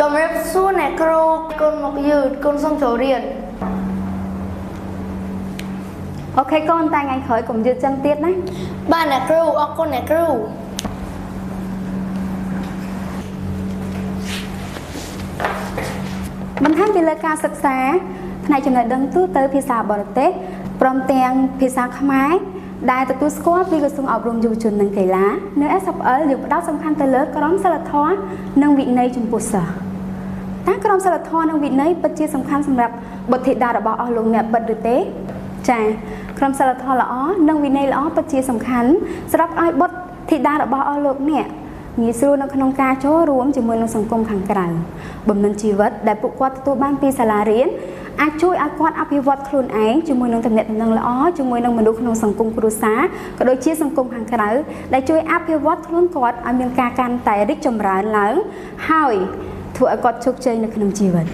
Trong rep xuống nè cô con một dư con xong chỗ riêng. Ok con tay ngày khởi cũng dư chân tiết đấy. Ba nè cô, con nè cô. បន្ថែមពីលើការសិក្សាផ្នែកចំណេះដឹងទូទៅភាសាបរទេសព្រមទាំងភាសាខ្មែរដែលទទួលស្គាល់ពីក្រសួងអប់រំយុវជននិងកីឡានៅ SFL យើងផ្ដោតសំខាន់ទៅលើក្រមសីលធម៌និងវិន័យចំពោះសិស្សតើក្រមសីលធម៌និងវិន័យពិតជាសំខាន់សម្រាប់បុត្រធីតារបស់អស់លោកអ្នកពិតឬទេចា៎ក្រមសីលធម៌ល្អនិងវិន័យល្អពិតជាសំខាន់សម្រាប់ឲ្យបុត្រធីតារបស់អស់លោកអ្នកងាយស្រួលនៅក្នុងការចូលរួមជាមួយនឹងសង្គមខាងក្រៅបំណិនជីវិតដែលពួកគាត់ទទួលបានពីសាលារៀនអាចជួយឲ្យគាត់អភិវឌ្ឍខ្លួនឯងជាមួយនឹងទំនាក់ទំនងល្អជាមួយនឹងមនុស្សក្នុងសង្គមគ្រួសារក៏ដូចជាសង្គមខាងក្រៅដែលជួយអភិវឌ្ឍខ្លួនគាត់ឲ្យមានការកាន់តែរីកចម្រើនឡើងហើយធ្វើឲ្យគាត់ជោគជ័យនៅក្នុងជីវិត